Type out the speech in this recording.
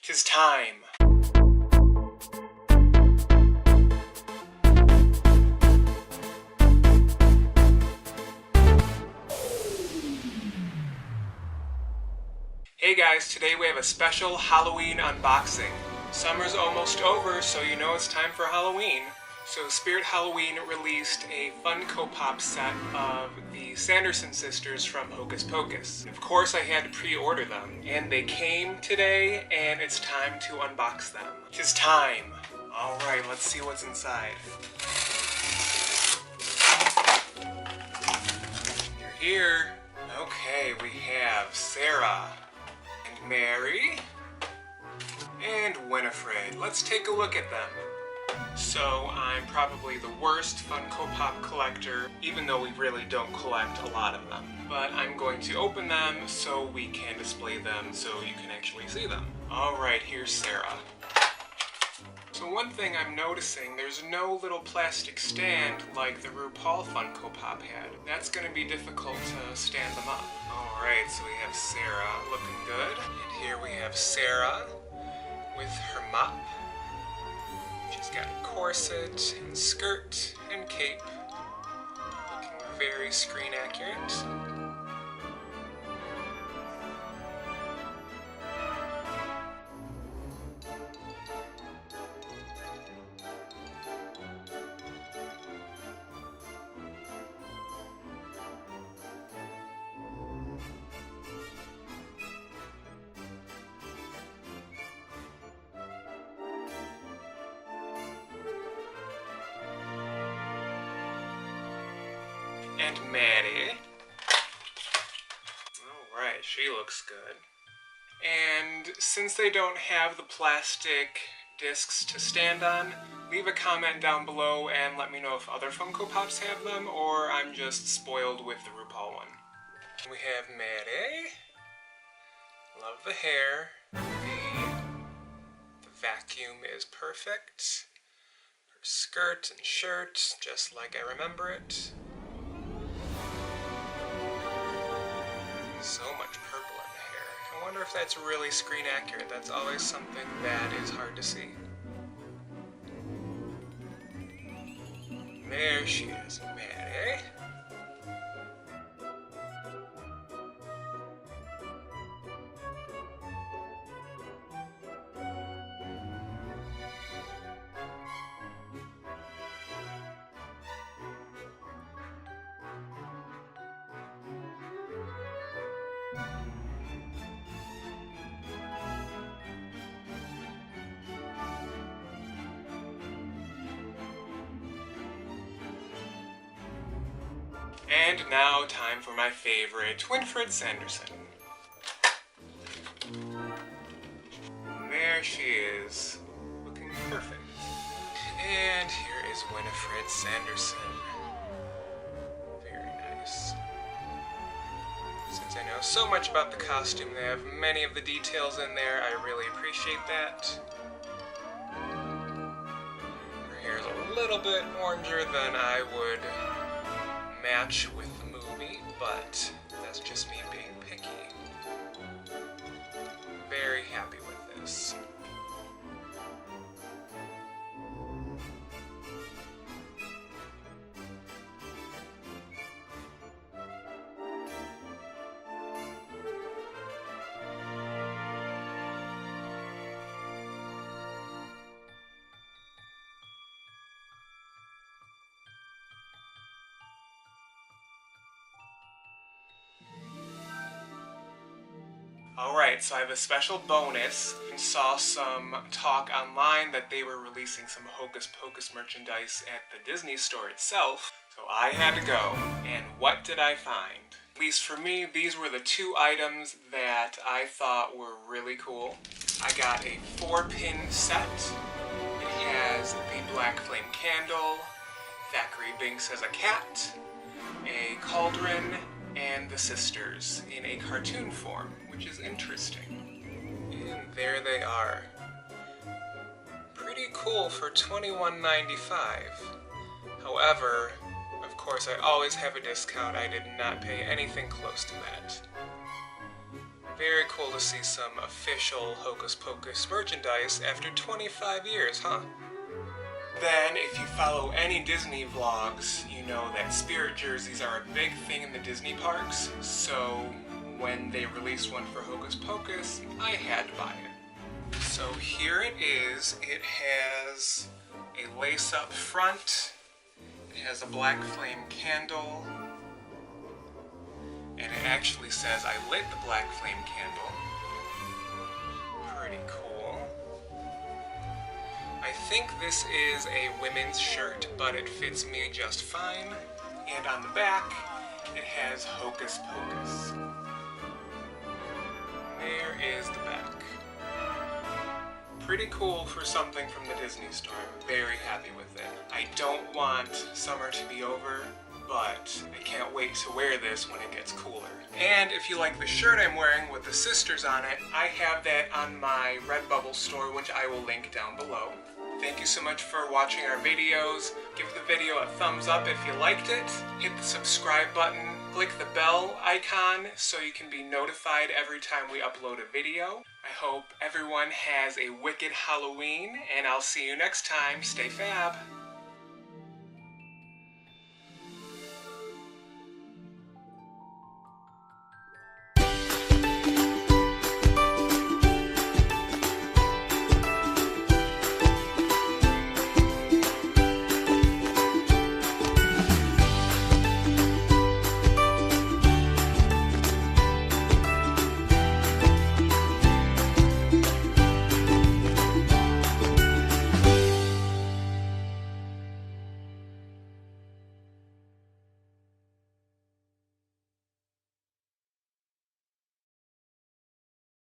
'Tis time. Hey guys, today we have a special Halloween unboxing. Summer's almost over, so you know it's time for Halloween. So Spirit Halloween released a Funko Pop set of the Sanderson Sisters from Hocus Pocus. Of course I had to pre-order them, and they came today, and it's time to unbox them. 'Tis time. Alright, let's see what's inside. You're here. Okay, we have Sarah, and Mary, and Winifred. Let's take a look at them. So I'm probably the worst Funko Pop collector, even though we really don't collect a lot of them. But I'm going to open them so we can display them so you can actually see them. Alright, here's Sarah. So one thing I'm noticing, there's no little plastic stand like the RuPaul Funko Pop had. That's going to be difficult to stand them up. Alright, so we have Sarah looking good. And here we have Sarah with her mop. She's got a corset and skirt and cape. Looking very screen accurate. And Maddie. Alright, she looks good. And since they don't have the plastic discs to stand on, leave a comment down below and let me know if other Funko Pops have them or I'm just spoiled with the RuPaul one. We have Maddie. Love the hair. The vacuum is perfect. Her skirt and shirt, just like I remember it. So much purple in the hair. I wonder if that's really screen accurate. That's always something that is hard to see. There she is, Mary. And now, time for my favorite, Winifred Sanderson. There she is, looking perfect. And here is Winifred Sanderson. Very nice. Since I know so much about the costume, they have many of the details in there. I really appreciate that. Her hair is a little bit oranger than I would match with the movie, but that's just me being picky. Very happy with this. Alright, so I have a special bonus. I saw some talk online that they were releasing some Hocus Pocus merchandise at the Disney store itself, so I had to go. And what did I find? At least for me, these were the two items that I thought were really cool. I got a 4-pin set. It has the Black Flame candle, Thackeray Binks as a cat, a cauldron, and the sisters in a cartoon form, which is interesting. And there they are. Pretty cool for $21.95. However, of course I always have a discount. I did not pay anything close to that. Very cool to see some official Hocus Pocus merchandise after 25 years, huh? Then, if you follow any Disney vlogs, you know that spirit jerseys are a big thing in the Disney parks, so when they released one for Hocus Pocus, I had to buy it. So here it is. It has a lace-up front, it has a black flame candle, and it actually says I lit the black flame candle. Pretty cool. I think this is a women's shirt, but it fits me just fine. And on the back, it has Hocus Pocus. There is the back. Pretty cool for something from the Disney store. I'm very happy with it. I don't want summer to be over, but I can't wait to wear this when it gets cooler. And if you like the shirt I'm wearing with the sisters on it, I have that on my Redbubble store, which I will link down below. Thank you so much for watching our videos. Give the video a thumbs up if you liked it. Hit the subscribe button. Click the bell icon so you can be notified every time we upload a video. I hope everyone has a wicked Halloween, and I'll see you next time. Stay fab!